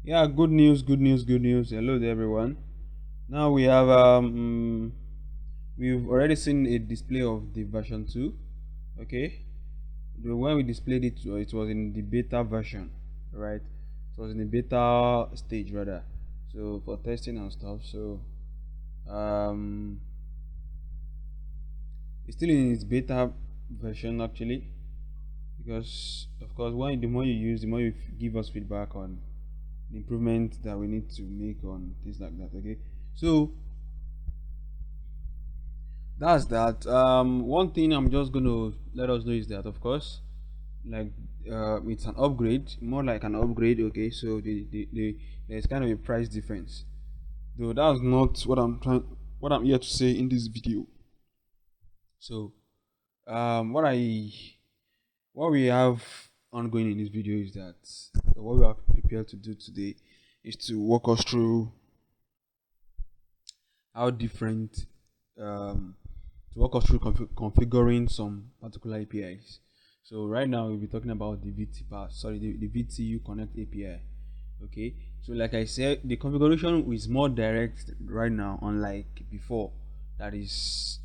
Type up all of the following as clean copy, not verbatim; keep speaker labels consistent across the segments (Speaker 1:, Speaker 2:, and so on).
Speaker 1: Yeah, good news, good news, good news. Hello there, everyone. Now we've already seen a display of the version 2. Okay, when we displayed it, it was in the beta version, right? It was in the beta stage rather. So for testing and stuff. So um, it's still in its beta version actually, because of course, when the more you use, the more you give us feedback on the improvement that we need to make on things like that. Okay, so that's that. One thing I'm just gonna let us know is that, of course, like it's an upgrade, more like an upgrade. Okay, so there's kind of a price difference, though that's not what I'm here to say in this video. So what what we have ongoing in this video is that what we are prepared to do today is to walk us through how different um, to walk us through configuring some particular APIs. So right now we'll be talking about the the VTU Connect API. Okay, so like I said, the configuration is more direct right now, unlike before. That is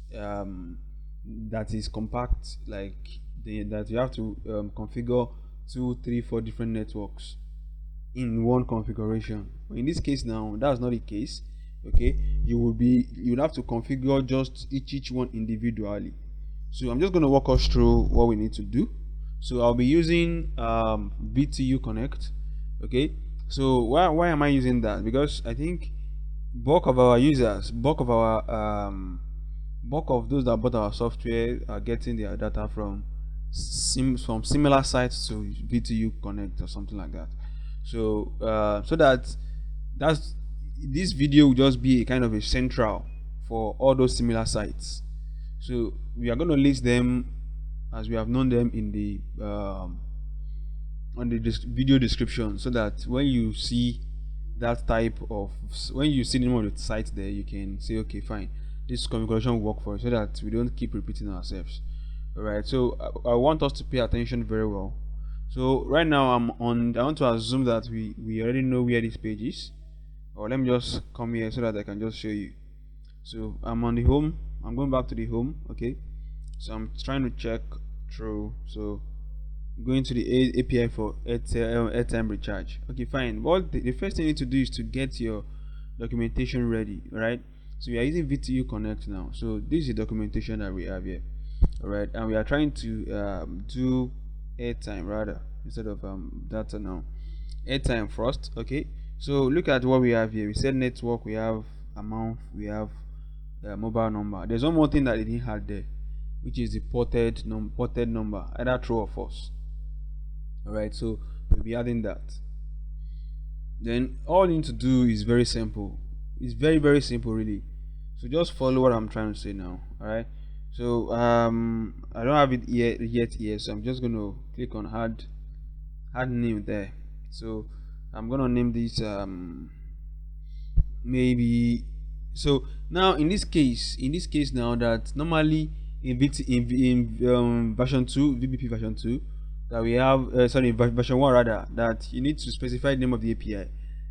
Speaker 1: compact, like that you have to configure two, three, four different networks in one configuration. But in this case now, that's not the case. Okay, you would have to configure just each one individually. So I'm just going to walk us through what we need to do. So I'll be using VTU Connect. Okay, so why am I using that? Because I think bulk of our users, bulk of those that bought our software are getting their data from from similar sites to VTU Connect or something like that. So so that's this video will just be a kind of a central for all those similar sites. So we are going to list them as we have known them in the on the video description, so that when you see that type of when you see the name of the site there, you can say, okay, fine, this configuration will work for us, so that we don't keep repeating ourselves. All right, so I want us to pay attention very well. So right now I want to assume that we already know where this page is, or let me just come here so that I can just show you. So I'm on the home, I'm going back to the home. Okay, so I'm trying to check through. So going to the API for airtime recharge. Okay, fine. Well, the first thing you need to do is to get your documentation ready. Right, so we are using VTU Connect now. So this is the documentation that we have here. All right, and we are trying to do airtime rather instead of data now. Airtime first. Okay, so look at what we have here. We said network, we have amount, we have mobile number. There's one more thing that it didn't have there, which is the ported number, either true or false. All right, so we'll be adding that. Then all you need to do is very simple. It's very simple, really. So just follow what I'm trying to say now. All right, so I don't have it yet here, so I'm just going to click on add name there. So I'm gonna name this maybe. So now in this case now, that normally in version 2, VBP version 2, that we have sorry, version 1 rather, that you need to specify the name of the API.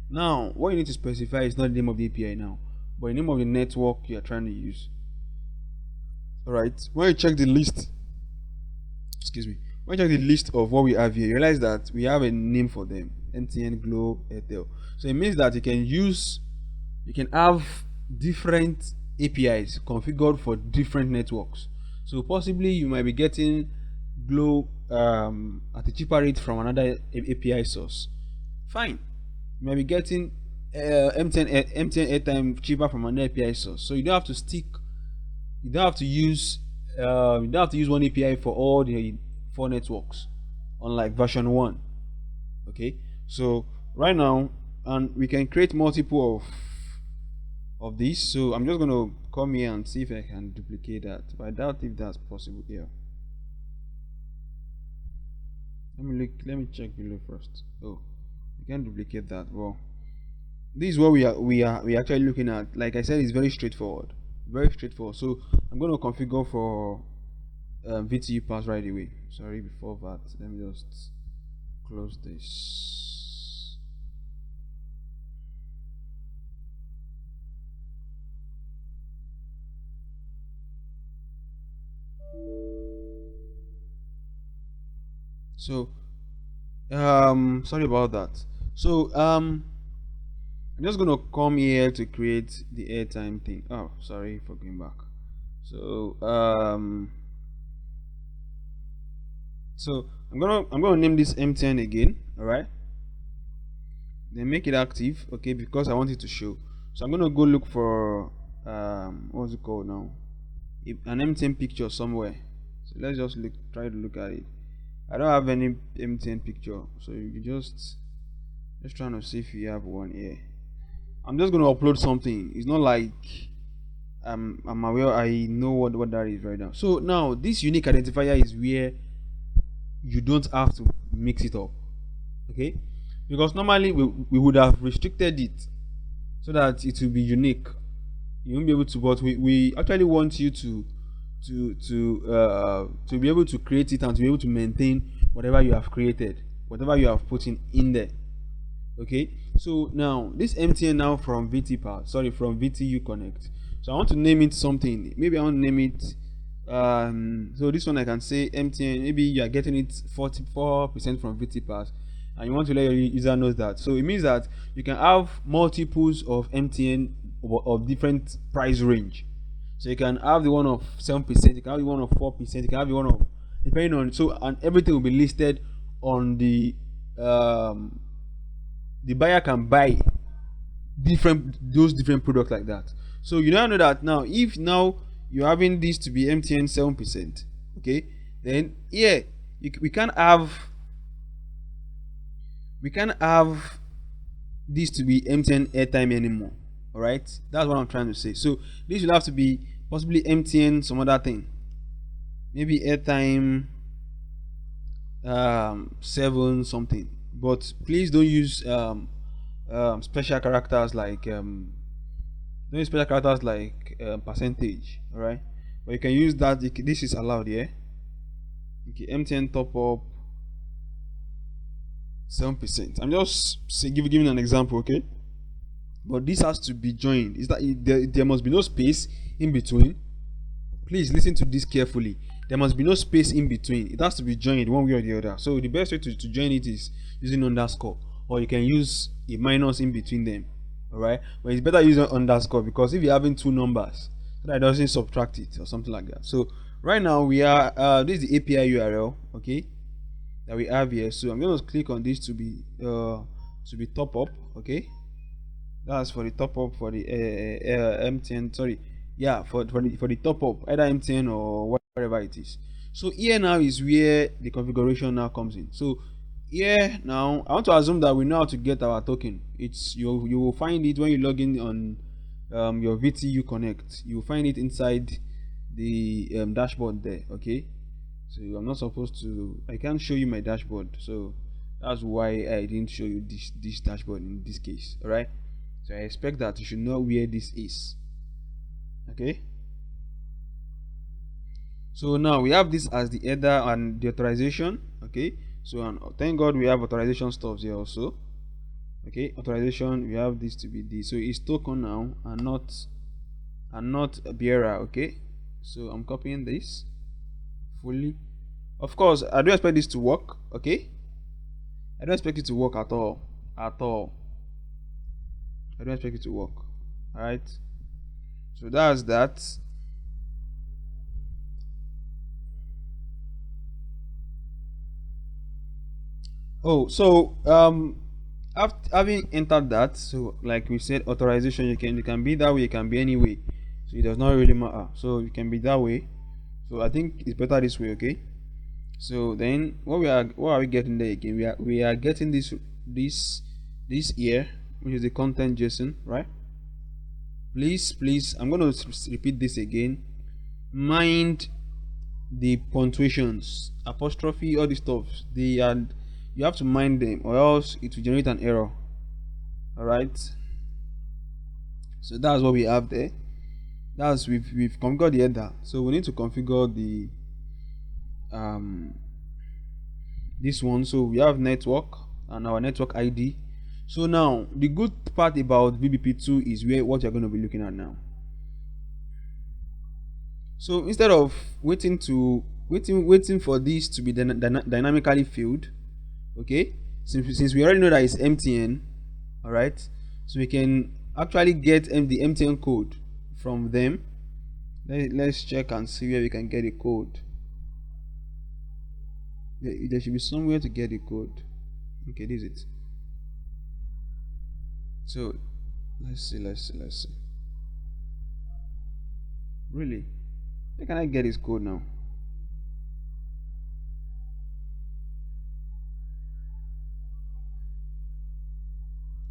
Speaker 1: Now what you need to specify is not the name of the API now, but the name of the network you are trying to use. All right, when you check the list, excuse me, when you check the list of what we have here, you realize that we have a name for them: MTN, Glo, Airtel. So it means that you can have different APIs configured for different networks. So possibly you might be getting Glo at a cheaper rate from another API source. Fine. You might be getting MTN airtime cheaper from another API source. So you don't have to stick. You don't have to use. You don't have to use one API for all the four networks, unlike version 1. Okay. So right now, and we can create multiple of these. So I'm just going to come here and see if I can duplicate that, but I doubt if that's possible here. Let me check below first. Oh, you can duplicate that. Well, this is what we actually looking at. Like I said, it's very straightforward, so I'm going to configure for VTU pass right away. Sorry, before that, let me just close this. So sorry about that. So I'm just gonna come here to create the airtime thing. Oh, sorry for going back. So I'm gonna name this MTN again. All right, then make it active, okay, because I want it to show. So I'm gonna go look for what's it called now, an MTN picture somewhere. So let's just try to look at it. I don't have any MTN picture, so you just trying to see if you have one here. I'm just gonna upload something. It's not like I'm aware, I know what that is right now. So now this unique identifier is where you don't have to mix it up, okay, because normally we would have restricted it so that it will be unique. You won't be able to, but we actually want you to be able to create it and to be able to maintain whatever you have created, whatever you have put in there. Okay, so now this MTN now from from Vtukonnect. So I want to name it something. Maybe I want to name it so this one I can say MTN. Maybe you are getting it 44% from VT and you want to let your user know that. So it means that you can have multiples of MTN of different price range. So you can have the one of 7%, you can have the one of 4%, you can have the one of, depending on, so, and everything will be listed on the buyer can buy those different products like that. So you now know that now, if now you're having this to be MTN 7%, okay, then yeah, we can't have this to be MTN airtime anymore. All right, that's what I'm trying to say. So this will have to be possibly MTN some other thing, maybe airtime 7 something, but please don't use special characters like percentage. All right, but you can use that. This is allowed here. Okay, MTN top up 7%. I'm just giving an example, okay, but this has to be joined. Is that there must be no space in between. Please listen to this carefully. There must be no space in between. It has to be joined one way or the other. So the best way to join it is using underscore, or you can use a minus in between them. All right, but it's better using underscore, because if you're having two numbers, so that it doesn't subtract it or something like that. So right now we are this is the API URL, okay, that we have here. So I'm going to click on this to be top up, okay. That's for the top up for the MTN. Sorry, yeah, for the top up, either MTN or whatever it is. So here now is where the configuration now comes in. So here now I want to assume that we know how to get our token. It's you will find it when you log in on your Vtukonnect. You will find it inside the dashboard there, okay. So I'm not supposed to, I can't show you my dashboard, so that's why I didn't show you this dashboard in this case. All right, so I expect that you should know where this is, okay. So now we have this as the header and the authorization, okay. So and thank God we have authorization stuffs here also, okay. Authorization, we have this to be this, so it's token now and not a bearer, okay. So I'm copying this fully. Of course I don't expect this to work, okay. I don't expect it to work at all. I don't expect it to work. All right, so that's that. Oh, so after having entered that, so like we said, authorization, you can be that way, you can be any way, so it does not really matter. So you can be that way, so I think it's better this way, okay. So then what are we getting there again? We are getting this here, which is the content JSON, right? Please, I'm going to repeat this again. Mind the punctuations, apostrophe, all this stuff. You have to mind them, or else it will generate an error. All right. So that's what we have there. That's we've configured the header. So we need to configure the this one. So we have network and our network ID. So now the good part about VBP2 is what you're going to be looking at now. So instead of waiting to waiting for this to be dynamically filled. Okay, since we already know that it's MTN, all right, so we can actually get the MTN code from them. Let's check and see where we can get a code. There should be somewhere to get a code. Okay, this is it. So let's see. Really, where can I get this code now?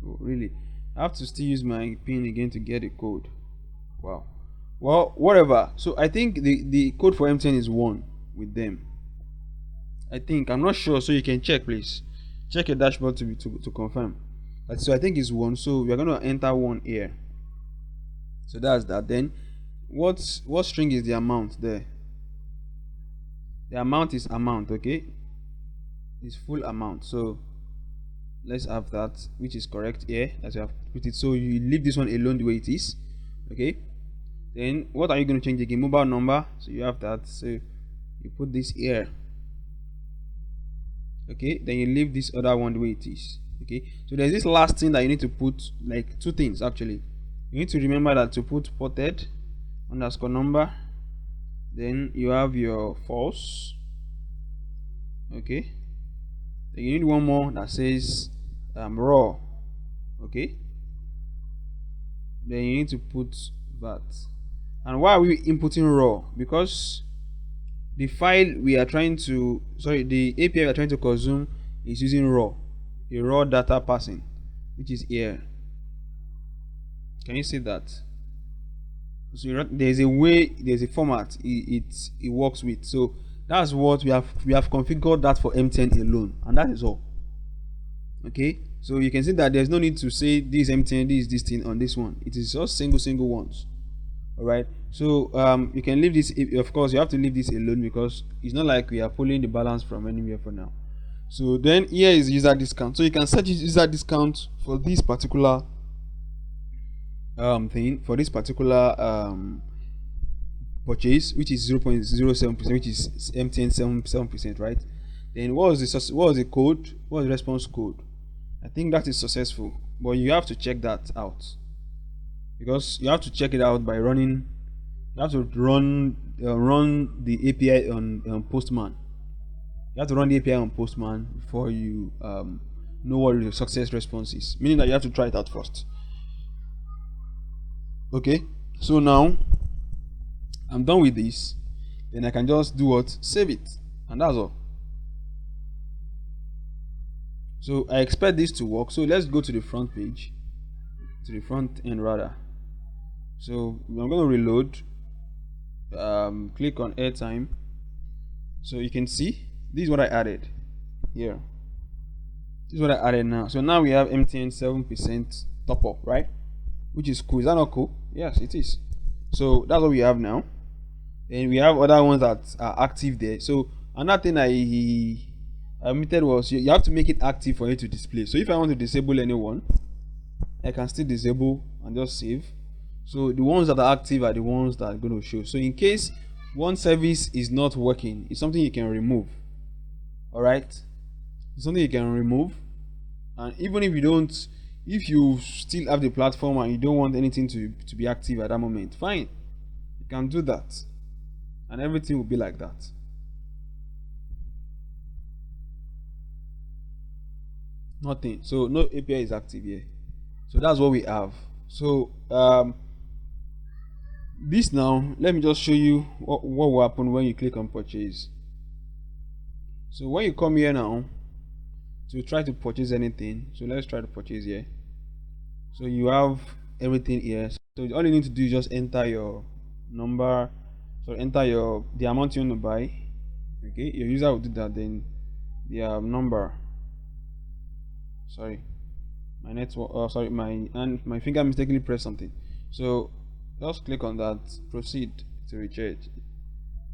Speaker 1: Oh, really? I have to still use my pin again to get a code. Wow. Well, whatever. So I think the code for MTN is 1 with them. I think, I'm not sure, so you can check, please. Check your dashboard to confirm. So I think it's 1. So we are going to enter 1 here. So that's that. Then what string is the amount there? The amount is amount, okay? It's full amount. So let's have that, which is correct here as you have put it. So you leave this one alone the way it is, okay? Then what are you going to change again? Mobile number. So you have that. So you put this here, okay? Then you leave this other one the way it is, okay? So there's this last thing that you need to put, like 2 things actually. You need to remember that to put ported underscore number. Then you have your false, okay? Then you need one more that says raw, okay? Then you need to put that. And why are we inputting raw? Because the file we are trying to, the API we are trying to consume is using raw, a raw data passing, which is here. Can you see that? So there's a way, there's a format it works with. So that's what we have configured that for MTN alone, and that is all. Okay, so you can see that there's no need to say this MTN, this thing on this one. It is just single ones. All right, so you can leave this. Of course, you have to leave this alone because it's not like we are pulling the balance from anywhere for now. So then here is user discount. So you can set user discount for this particular thing, for this particular purchase, which is 0.07%, which is MTN 7%, right? Then what was the code? What was the response code? I think that is successful, but you have to check that out, because you have to check it out by running. You have to run the API on Postman. You have to run the API on Postman before you know what the success response is, meaning that you have to try it out first. Okay, so now I'm done with this. Then I can just do what? Save it, and that's all. So I expect this to work. So let's go to the front page, to the front end rather. So I'm going to reload. Click on airtime. So you can see this is what I added here. This is what I added now. So now we have MTN 7% top up, right? Which is cool. Is that not cool? Yes, it is. So that's what we have now. And we have other ones that are active there. So another thing I omitted was you have to make it active for it to display. So if I want to disable anyone, I can still disable and just save. So the ones that are active are the ones that are going to show. So in case one service is not working, it's something you can remove. All right, it's something you can remove. And even if you don't, if you still have the platform and you don't want anything to be active at that moment, fine, you can do that, and everything will be like that. Nothing. So no API is active here. So that's what we have. So this now, let me just show you what will happen when you click on purchase. So when you come here now to try to purchase anything, so let's try to purchase here. So you have everything here. So all you need to do is just enter your number, so enter the amount you want to buy. Okay, your user will do that. Then the number, sorry, my network, sorry, my finger mistakenly pressed something. So just click on that, proceed to recharge.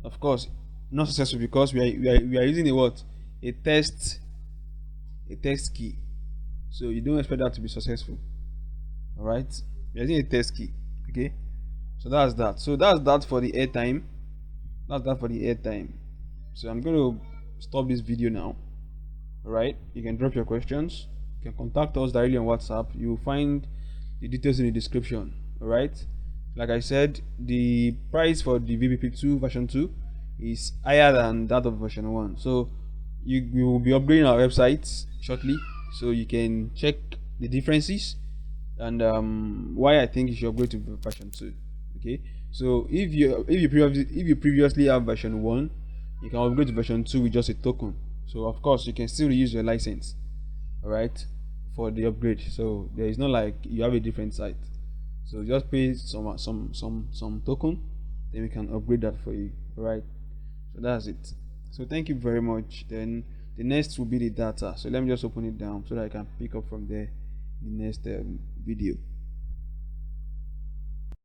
Speaker 1: Of course, not successful because we are using a test key. So you don't expect that to be successful. All right, we're using a test key. Okay, so that's that. So that's that for the airtime. That's that for the airtime. So I'm going to stop this video now. Alright, you can drop your questions. You can contact us directly on WhatsApp. You'll find the details in the description. Alright, like I said, the price for the VBP2 version 2 is higher than that of version 1. So we will be upgrading our website shortly, so you can check the differences and why I think you should upgrade to version 2. Okay, so if you previously have version 1, you can upgrade to version 2 with just a token. So of course you can still use your license, all right, for the upgrade. So there is not like you have a different site. So just pay some token, then we can upgrade that for you. All right, so that's it. So thank you very much. Then the next will be the data. So let me just open it down so that I can pick up from there the next video.